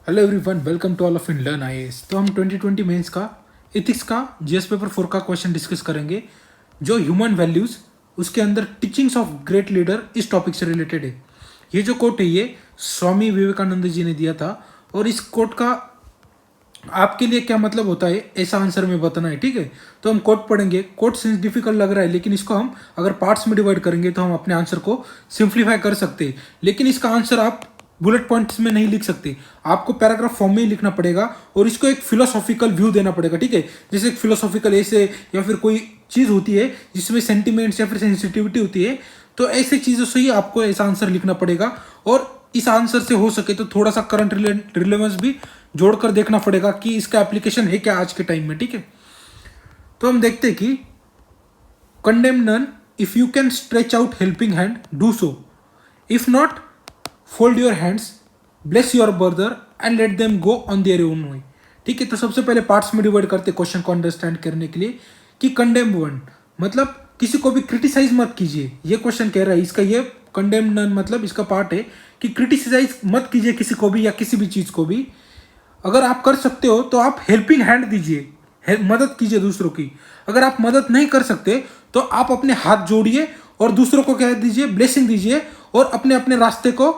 Hello everyone, welcome to all of in learn IAS. तो हम 2020 mains का ethics का जीएस पेपर 4 का क्वेश्चन डिस्कस करेंगे जो ह्यूमन वैल्यूज उसके अंदर टीचिंग्स ऑफ ग्रेट लीडर इस टॉपिक से रिलेटेड है। ये जो कोट है ये स्वामी विवेकानंद जी ने दिया था और इस कोट का आपके लिए क्या मतलब होता है ऐसा आंसर में बताना है। ठीक है, तो हम कोट पढ़ेंगे। कोट सिंस डिफिकल्ट लग रहा है लेकिन इसको हम अगर पार्ट्स में डिवाइड करेंगे तो हम अपने आंसर को सिंप्लीफाई कर सकते हैं। लेकिन इसका आंसर आप बुलेट पॉइंट्स में नहीं लिख सकते, आपको पैराग्राफ फॉर्म में ही लिखना पड़ेगा और इसको एक फिलोसॉफिकल व्यू देना पड़ेगा। ठीक है, जैसे एक फिलोसॉफिकल ऐसे या फिर कोई चीज़ होती है जिसमें सेंटिमेंट्स या फिर सेंसिटिविटी होती है, तो ऐसी चीज़ों से ही आपको ऐसा आंसर लिखना पड़ेगा। और इस आंसर से हो सके तो थोड़ा सा करंट रिलेवेंस भी जोड़कर देखना पड़ेगा कि इसका एप्लीकेशन है क्या आज के टाइम में। ठीक है, तो हम देखते हैं कि condemn none if you can stretch out helping hand do so, if not fold your hands, bless your brother and let them go on their own way. ठीक है, तो सबसे पहले पार्ट्स में डिवाइड करते क्वेश्चन को अंडरस्टैंड करने के लिए कि कंडेम वन मतलब किसी को भी क्रिटिसाइज मत कीजिए। ये क्वेश्चन कह रहा है, इसका ये कंडेम नन मतलब इसका पार्ट है कि क्रिटिसाइज मत कीजिए किसी को भी या किसी भी चीज़ को भी। अगर आप कर सकते हो तो आप हेल्पिंग हैंड दीजिए, मदद कीजिए दूसरों की। अगर आप मदद नहीं कर सकते तो आप अपने हाथ जोड़िए और दूसरों को कह दीजिए, ब्लेसिंग दीजिए और अपने अपने रास्ते को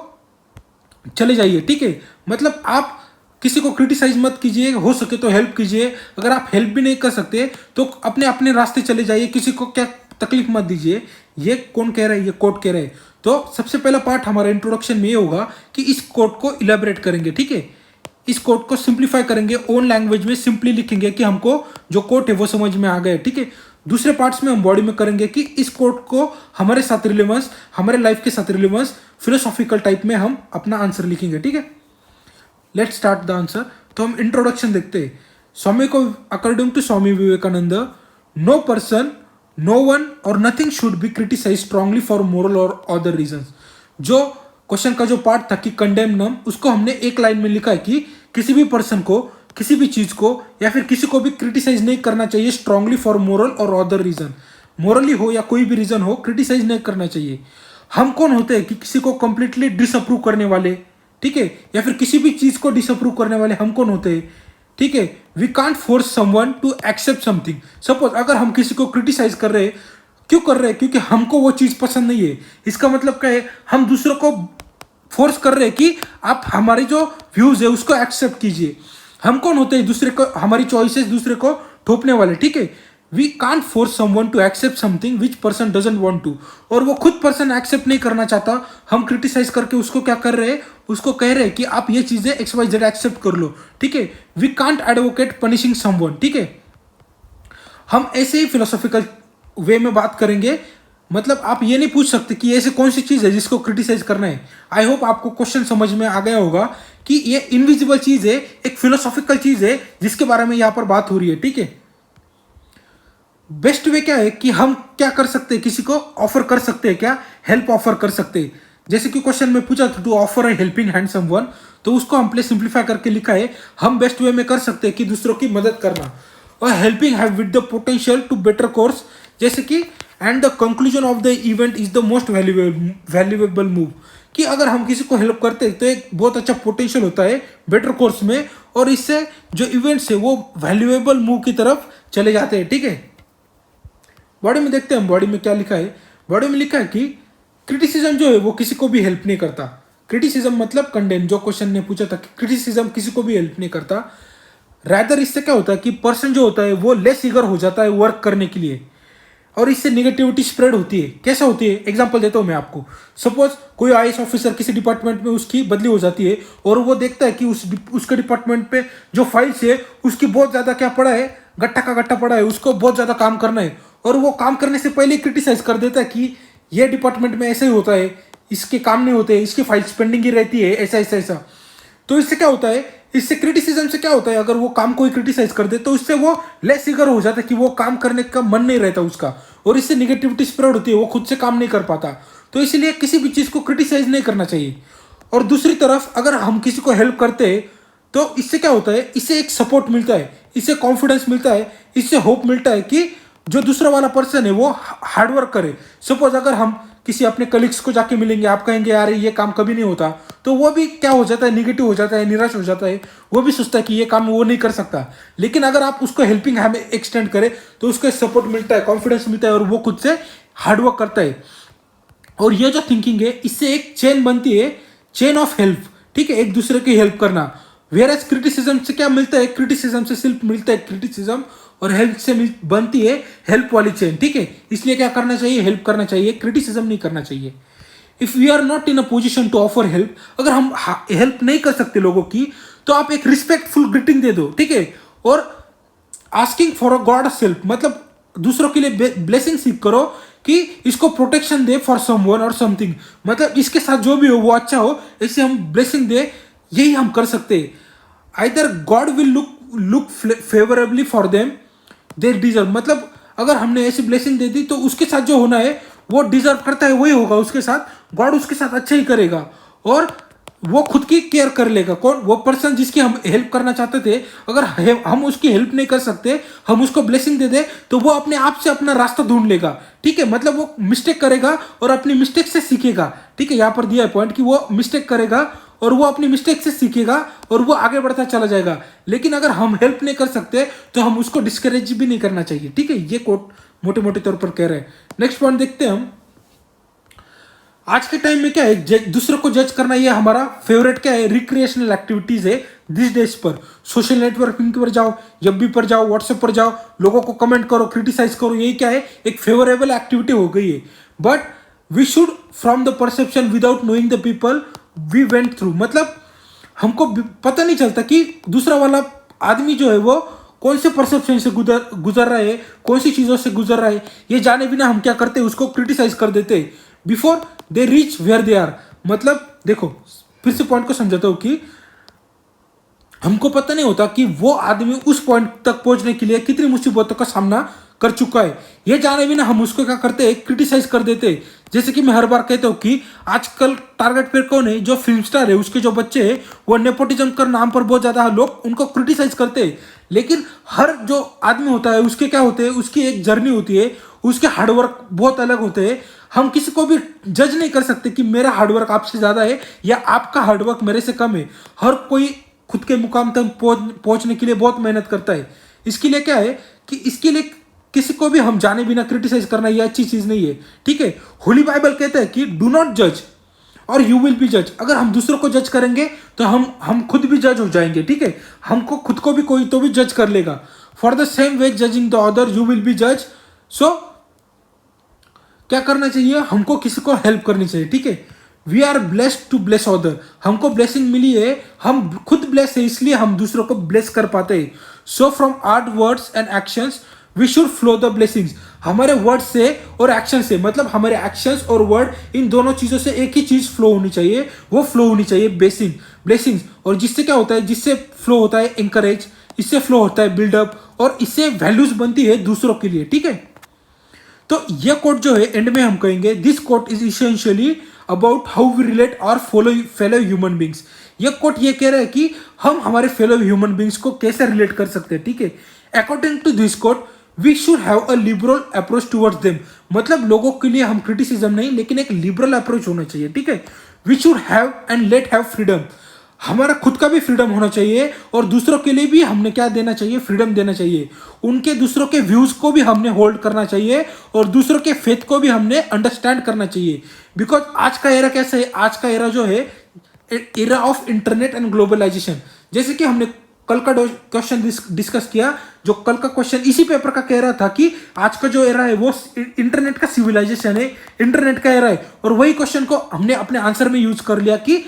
चले जाइए। ठीक है, मतलब आप किसी को क्रिटिसाइज मत कीजिए, हो सके तो हेल्प कीजिए। अगर आप हेल्प भी नहीं कर सकते तो अपने अपने रास्ते चले जाइए, किसी को क्या तकलीफ मत दीजिए। ये कौन कह रहा है? ये कोट कह रहा है। तो सबसे पहला पार्ट हमारा इंट्रोडक्शन में ये होगा कि इस कोट को इलेबरेट करेंगे। ठीक है, इस कोट को सिंप्लीफाई करेंगे, ओन लैंग्वेज में सिंपली लिखेंगे कि हमको जो कोट है वो समझ में आ गया। ठीक है, दूसरे पार्ट्स में हम बॉडी में करेंगे कि इस कोट को हमारे साथ रिलेवेंस, हमारे लाइफ के साथ रिलेवेंस फिलोसॉफिकल टाइप में हम अपना आंसर लिखेंगे। ठीक है, लेट स्टार्ट द आंसर। तो हम इंट्रोडक्शन देखते हैं। स्वामी को according to Swami Vivekananda, no person, no one और nothing should be criticise strongly for moral और अदर रीजंस। जो क्वेश्चन का जो पार्ट था कि कंडेम नम, उसको हमने एक लाइन में लिखा है कि किसी भी पर्सन को, किसी भी चीज को या फिर किसी को भी क्रिटिसाइज नहीं करना चाहिए स्ट्रांगली फॉर मोरल और अदर रीजन। मोरली हो या कोई भी रीजन हो, क्रिटिसाइज नहीं करना चाहिए। हम कौन होते हैं कि किसी को कंप्लीटली डिसअप्रूव करने वाले, ठीक है, या फिर किसी भी चीज को डिसअप्रूव करने वाले हम कौन होते हैं? ठीक है, we can't force someone to accept something. Suppose अगर हम किसी को क्रिटिसाइज कर रहे हैं, क्यों कर रहे हैं? क्योंकि हमको वो चीज पसंद नहीं है। इसका मतलब क्या है? हम दूसरों को फोर्स कर रहे हैं कि आप हमारी जो व्यूज है उसको एक्सेप्ट कीजिए। हम कौन होते हैं? दूसरे को, हमारी चॉइसेस दूसरे को थोपने वाले। ठीक है, we can't force someone to accept something which person doesn't want to. और वो खुद पर्सन एक्सेप्ट नहीं करना चाहता, हम क्रिटिसाइज करके उसको क्या कर रहे हैं? उसको कह रहे हैं कि आप ये चीजें XYZ एक्सेप्ट कर लो। ठीक है, we can't advocate punishing someone. ठीक है, हम ऐसे ही फिलोसॉफिकल वे में बात करेंगे। मतलब आप ये नहीं पूछ सकते कि ऐसे कौन सी चीज है जिसको क्रिटिसाइज करना है। आई होप आपको क्वेश्चन समझ में आ गया होगा कि ये इनविजिबल चीज है, एक फिलोसॉफिकल चीज है जिसके बारे में यहां पर बात हो रही है। ठीक है, बेस्ट वे क्या है कि हम क्या कर सकते हैं? किसी को ऑफर कर सकते हैं, क्या हेल्प ऑफर कर सकते हैं। जैसे कि क्वेश्चन में पूछा to offer a helping hand someone, तो उसको हम प्लीज सिंप्लीफाई करके लिखा है, हम बेस्ट वे में कर सकते हैं कि दूसरों की मदद करना। और helping have with the potential to better course, जैसे कि and the conclusion of the event is the most valuable move, कि अगर हम किसी को हेल्प करते हैं तो एक बहुत अच्छा पोटेंशियल होता है बेटर कोर्स में, और इससे जो इवेंट्स है वो वैल्यूएबल मूव की तरफ चले जाते हैं। ठीक है, बॉडी में देखते हैं हम बॉडी में क्या लिखा है। बॉडी में लिखा है कि क्रिटिसिज्म जो है वो किसी को भी हेल्प नहीं करता। क्रिटिसिज्म मतलब कंडेम, जो क्वेश्चन ने पूछा था कि क्रिटिसिज्म किसी को भी हेल्प नहीं करता। रैदर इससे क्या होता है कि पर्सन जो होता है वो लेस ईगर हो जाता है वर्क करने के लिए, और इससे निगेटिविटी स्प्रेड होती है। कैसे होती है? एग्जांपल देता हूं मैं आपको। सपोज कोई IAS ऑफिसर किसी डिपार्टमेंट में उसकी बदली हो जाती है और वो देखता है कि उसके डिपार्टमेंट पे जो फाइल्स है उसकी बहुत ज्यादा क्या पड़ा है, गट्टा का गट्टा पड़ा है, उसको बहुत ज्यादा काम करना है, और वो काम करने से पहले क्रिटिसाइज कर देता है कि ये डिपार्टमेंट में ऐसे ही होता है, इसके काम नहीं होते, इसकी फाइल्स पेंडिंग ही रहती है, ऐसा ऐसा ऐसा। तो इससे क्या होता है? इससे क्रिटिसिज्म से क्या होता है? अगर वो काम कोई क्रिटिसाइज कर दे तो इससे वो लेस ईगर हो जाता है कि वो काम करने का मन नहीं रहता उसका, और इससे निगेटिविटी स्प्रेड होती है, वो खुद से काम नहीं कर पाता। तो इसलिए किसी भी चीज को क्रिटिसाइज नहीं करना चाहिए। और दूसरी तरफ अगर हम किसी को हेल्प करते हैं तो इससे क्या होता है? इससे एक सपोर्ट मिलता है, इससे कॉन्फिडेंस मिलता है, इससे होप मिलता है कि जो दूसरा वाला पर्सन है वो हार्डवर्क करे। सपोज अगर हम किसी अपने कलीग्स को जाके मिलेंगे, आप कहेंगे यार ये काम कभी नहीं होता, तो वो भी क्या हो जाता है, निगेटिव हो जाता है, निराश हो जाता है, वो भी सोचता है कि ये काम वो नहीं कर सकता। लेकिन अगर आप उसको हेल्पिंग हैंड एक्सटेंड करें तो उसको सपोर्ट मिलता है, कॉन्फिडेंस मिलता है और वो खुद से हार्डवर्क करता है। और ये जो थिंकिंग है, इससे एक चेन बनती है, चेन ऑफ हेल्प, ठीक है, एक दूसरे की हेल्प करना। वेयर एज क्रिटिसिज्म से क्या मिलता है, क्रिटिसिज्म से सिर्फ मिलता है क्रिटिसिज्म, और हेल्प से बनती है हेल्प वाली चेन, ठीक है। इसलिए क्या करना चाहिए, हेल्प करना चाहिए, क्रिटिसिज्म नहीं करना चाहिए। If we are not in a position to offer help, अगर हम हेल्प नहीं कर सकते लोगों की, तो आप एक रिस्पेक्टफुल ग्रीटिंग दे दो, ठीक है। और asking for a God self, मतलब दूसरों के लिए ब्लेसिंग सीख करो कि इसको प्रोटेक्शन दे फॉर समवन और समथिंग, मतलब इसके साथ जो भी हो वो अच्छा हो, इससे हम ब्लेसिंग दे, यही हम कर सकते हैं। Either God will look favourably for them they deserve, मतलब अगर हमने ऐसी ब्लेसिंग दे दी तो उसके साथ जो होना है वो डिजर्व करता है वही होगा उसके साथ, गॉड उसके साथ अच्छा ही करेगा और वो खुद की केयर कर लेगा। कौन, वो पर्सन जिसकी हम हेल्प करना चाहते थे, अगर हम उसकी हेल्प नहीं कर सकते, हम उसको ब्लेसिंग दे दे, तो वो अपने आप से अपना रास्ता ढूंढ लेगा, ठीक है। मतलब वो मिस्टेक करेगा और अपनी मिस्टेक से सीखेगा, ठीक है। यहाँ पर दिया है पॉइंट कि वो मिस्टेक करेगा और वो अपनी मिस्टेक से सीखेगा और वो आगे बढ़ता चला जाएगा। लेकिन अगर हम हेल्प नहीं कर सकते तो हम उसको डिस्करेज भी नहीं करना चाहिए, ठीक है। ये कोट मोटे मोटे तौर पर कह रहे हैं। नेक्स्ट पॉइंट देखते हैं हम। आज के टाइम में क्या है, दूसरों को जज करना ये हमारा फेवरेट क्या है, रिक्रिएशनल एक्टिविटीज है दिस डेज पर। सोशल नेटवर्किंग पर जाओ, एफबी पर जाओ, व्हाट्सएप पर जाओ, लोगों को कमेंट करो, क्रिटिसाइज करो, यही क्या है, एक फेवरेबल एक्टिविटी हो गई है। But we should from the perception without knowing the people we went through, मतलब हमको पता नहीं चलता कि दूसरा वाला आदमी जो है वो कौन से परसेप्शन से गुजर रहा है, कौन सी चीजों से गुजर रहा है, ये जाने बिना हम क्या करते हैं, उसको क्रिटिसाइज कर देते हैं before they reach where they are. मतलब देखो, फिर से पॉइंट को समझाता हूं कि हमको पता नहीं होता कि वो आदमी उस पॉइंट तक पहुंचने के लिए कितनी मुसीबतों का सामना कर चुका है, ये जाने बिना हम उसको क्या करते हैं, क्रिटिसाइज कर देते हैं। जैसे कि मैं हर बार कहता हूं कि आजकल टारगेट पे कौन है, जो फिल्म स्टार है, उसके जो बच्चे हैं वो नेपोटिज्म कर नाम पर बहुत ज्यादा लोग उनको क्रिटिसाइज करते हैं। लेकिन हर जो आदमी होता है उसके क्या होते हैं, उसकी एक जर्नी होती है, उसके हार्डवर्क बहुत अलग होते हैं। हम किसी को भी जज नहीं कर सकते कि मेरा हार्डवर्क आपसे ज्यादा है या आपका हार्डवर्क मेरे से कम है। हर कोई खुद के मुकाम तक पहुंचने के लिए बहुत मेहनत करता है। इसके लिए क्या है कि इसके लिए किसी को भी हम जाने बिना क्रिटिसाइज करना ये अच्छी चीज नहीं है, ठीक है। होली बाइबल कहता है कि डू नॉट जज और यू विल बी जज। अगर हम दूसरों को जज करेंगे तो हम खुद भी जज हो जाएंगे, ठीक है। हमको खुद को भी कोई तो भी जज कर लेगा। For the same way judging the other you will be जज। सो क्या करना चाहिए, हमको किसी को हेल्प करनी चाहिए, ठीक है। We are blessed to bless other, हमको ब्लेसिंग मिली है, हम खुद ब्लेस है इसलिए हम दूसरों को ब्लेस कर पाते हैं। So from our words and actions we should flow the blessings. हमारे वर्ड से और एक्शन से, मतलब हमारे एक्शंस और वर्ड, इन दोनों चीजों से एक ही चीज फ्लो होनी चाहिए, वो फ्लो होनी चाहिए ब्लेसिंग्स। और जिससे क्या होता है, जिससे फ्लो होता है इंकरेज, इससे फ्लो होता है बिल्डअप, और इससे वैल्यूज बनती है दूसरों के लिए, ठीक है। तो ये कोट जो है एंड में हम कहेंगे, this quote is essentially about how we relate our fellow human beings. ये कोट ये कह रहा है कि हम हमारे फेलो ह्यूमन बींग्स को कैसे रिलेट कर सकते हैं, ठीक है। According to this quote we should have a liberal approach towards them, मतलब लोगों के लिए हम क्रिटिसिज्म नहीं, लेकिन एक लिबरल अप्रोच होना चाहिए, ठीक है। We should have and let have freedom, हमारा खुद का भी फ्रीडम होना चाहिए और दूसरों के लिए भी हमने क्या देना चाहिए, फ्रीडम देना चाहिए। उनके दूसरों के व्यूज को भी हमने होल्ड करना चाहिए और दूसरों के फेथ को भी हमने अंडरस्टैंड करना चाहिए। बिकॉज आज का एरा कैसा है, आज का एरा जो है era of internet and globalisation. जैसे कि हमने कल का क्वेश्चन डिस्कस किया, जो कल का क्वेश्चन इसी पेपर का कह रहा था कि आज का जो एरा है वो इंटरनेट का सिविलाइजेशन है, इंटरनेट का एरा है। और वही क्वेश्चन को हमने अपने आंसर में यूज कर लिया कि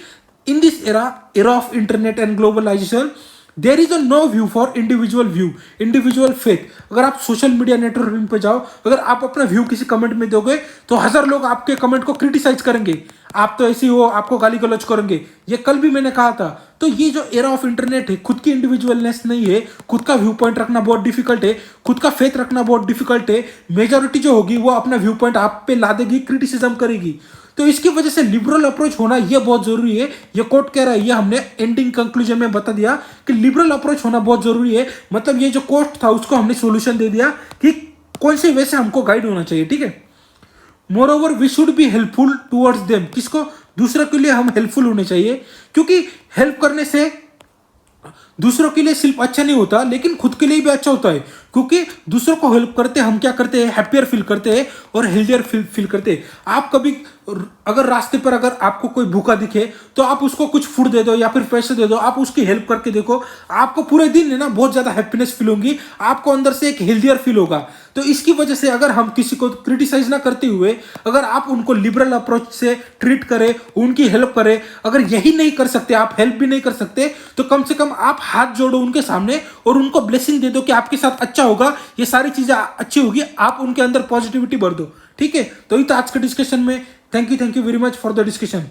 in this era of internet and globalization, there is a no view for individual faith। अगर आप सोशल मीडिया नेटवर्किंग पे जाओ, अगर आप अपना व्यू किसी कमेंट में दोगे तो 1000 लोग आपके कमेंट को क्रिटिसाइज करेंगे, आप तो ऐसे हो, आपको गाली गलौज करेंगे। ये कल भी मैंने कहा था। तो ये जो एरा ऑफ इंटरनेट है, खुद की इंडिविजुअलनेस नहीं है, खुद का व्यू पॉइंट रखना बहुत डिफिकल्ट है, खुद का फेथ रखना बहुत डिफिकल्ट है। मेजोरिटी जो होगी वो अपना व्यू पॉइंट आप पे ला देगी, क्रिटिसिज्म करेगी। तो इसकी वजह से लिबरल अप्रोच होना ये बहुत जरूरी है। ये कोट कह रहा है, ये हमने एंडिंग कंक्लूजन में बता दिया कि लिबरल अप्रोच होना बहुत जरूरी है। मतलब ये जो कोट था उसको हमने सॉल्यूशन दे दिया कि कौन से वे से हमको गाइड होना चाहिए, ठीक है। Moreover we should be helpful towards them. किसको? दूसरों के लिए हम हेल्पफुल होने चाहिए, क्योंकि हेल्प करने से दूसरों के लिए सिर्फ अच्छा नहीं होता लेकिन खुद के लिए भी अच्छा होता है, क्योंकि दूसरों को हेल्प करते हम क्या करते हैं, हैप्पियर फील करते हैं और हेल्दियर फील करते हैं। आप कभी अगर रास्ते पर अगर आपको कोई भूखा दिखे तो आप उसको कुछ फूड दे दो या फिर पैसे दे दो, आप उसकी हेल्प करके देखो, आपको पूरे दिन है ना बहुत ज्यादा हैप्पीनेस फील होगी, आपको अंदर से एक हेल्दियर फील होगा। तो इसकी वजह से अगर हम किसी को क्रिटिसाइज ना करते हुए अगर आप उनको लिबरल अप्रोच से ट्रीट करें, उनकी हेल्प करें, अगर यही नहीं कर सकते, आप हेल्प भी नहीं कर सकते, तो कम से कम आप हाथ जोड़ो उनके सामने और उनको ब्लेसिंग दे दो कि आपके साथ अच्छा होगा, ये सारी चीजें अच्छी होगी, आप उनके अंदर पॉजिटिविटी भर दो। ठीक है, तो ये तो आज के डिस्कशन में। Thank you very much for the discussion.